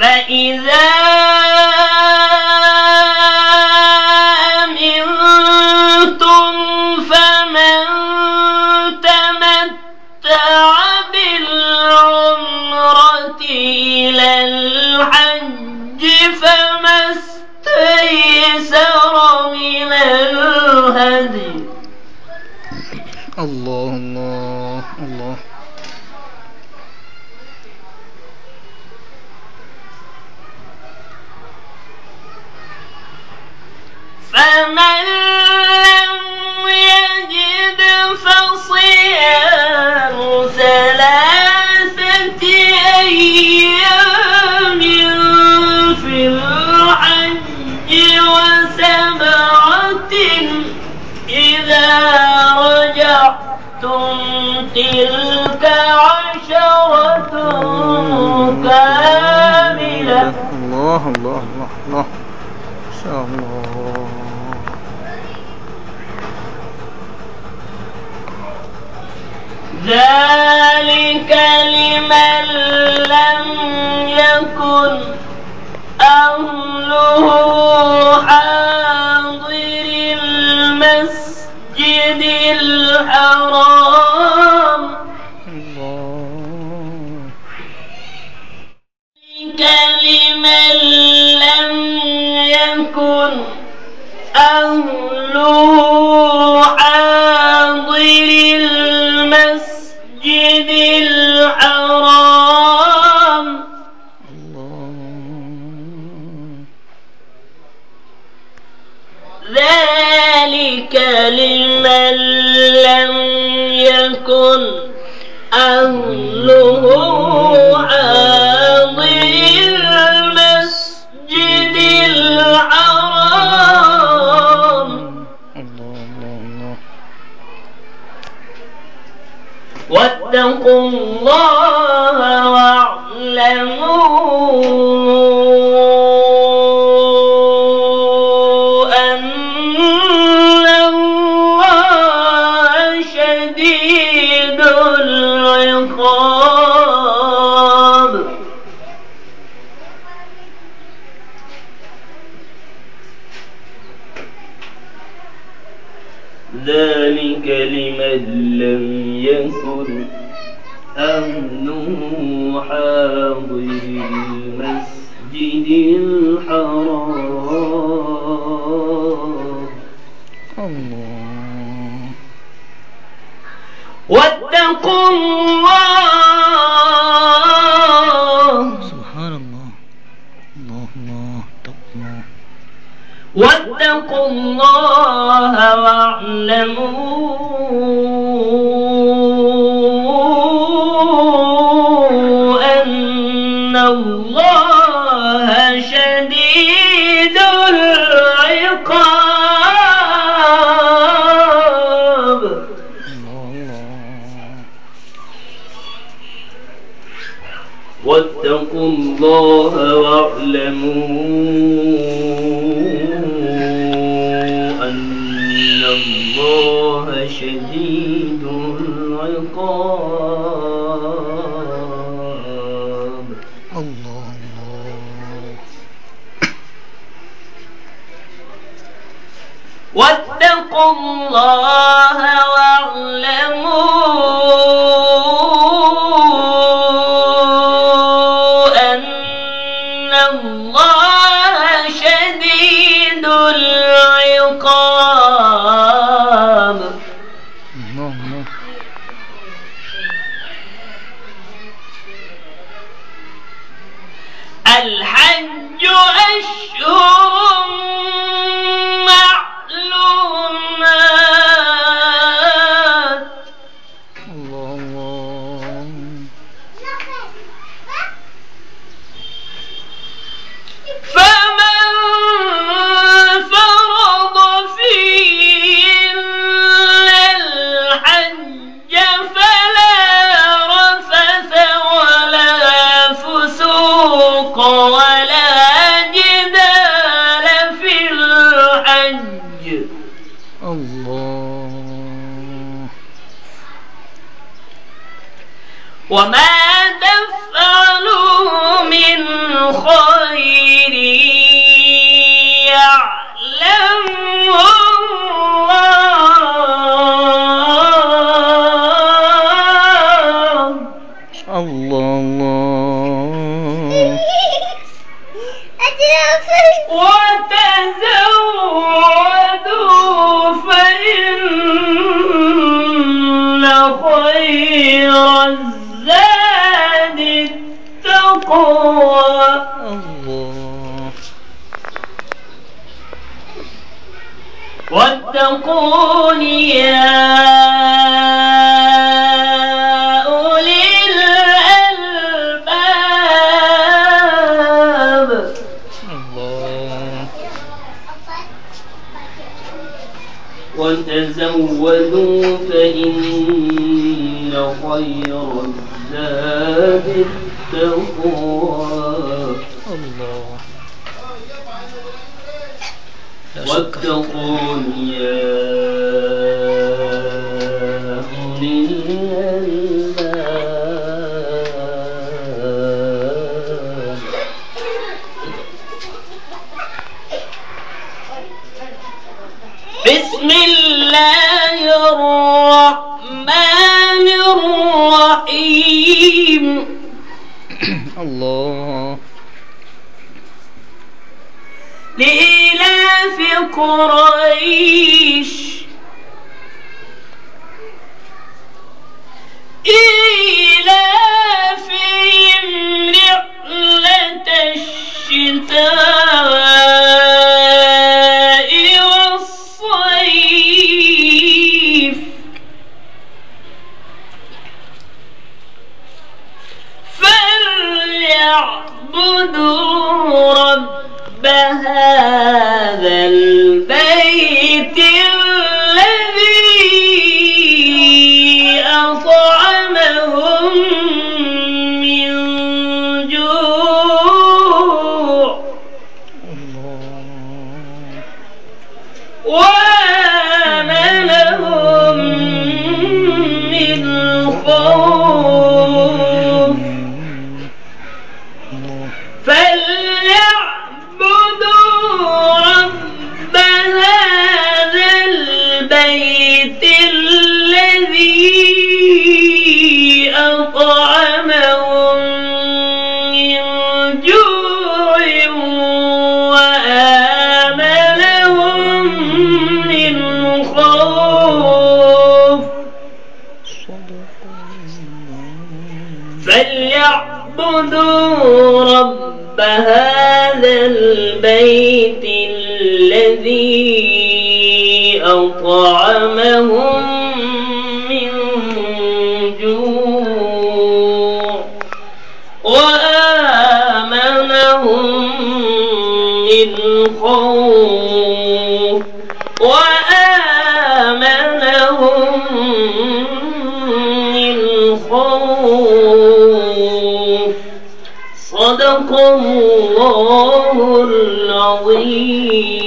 فإذا أمنتم فمن تمتع بالعمرة إلى الحج فما استيسر من الهدي. الله الله الله. فمن لم يجد فصيام 3 أيام في الحج و7 إذا رجعتم تلك 10 كاملة. الله الله الله الله. إن شاء الله. ذلك لمن لم يكن أهله حاضر المسجد الحرام. ذلك لمن لم يكن أهله حاضر المسجد الحرام. ذلك لمن لم يكن أهله حاضر المسجد الحرام. واتقوا الله واعلموا أن الله شديد العقاب. ذلك لمن لم يكن أهله حاضر المسجد الحرام. الله. واتقوا الله. سبحان الله. الله الله. الله. واتقوا الله واعلموا أن الله شديد العقاب. واتقوا الله واعلموا أن الله شديد العقاب. الله. واتقوا الله واعلموا أن الله شديد العقاب. الحج أشهر معلومات. فمن فرض فيهن الحج فلا رفث ولا فسوق ولا جدال في الحج. الله. وما تفعلوا من خير وتزودوا فإن خير الزاد التقوى واتقون يا أولي الألباب وتزودوا فإن خير الزاد التقوى واتقون يا أولي الألباب بسم الله الرحمن الرحيم الله لإيلاف قريش إيلافهم رحلة الشتاء والصيف فليعبدوا رب هذا البيت الذي أطعمهم من جوع وآمنهم من خوف فليعبدوا رب هذا البيت الذي أطعمهم من جوع وآمنهم من خوف فليعبدوا رب هذا البيت الذي أطعمهم من جوع وآمنهم من خوف وآمنهم من خوف صدق الله العظيم.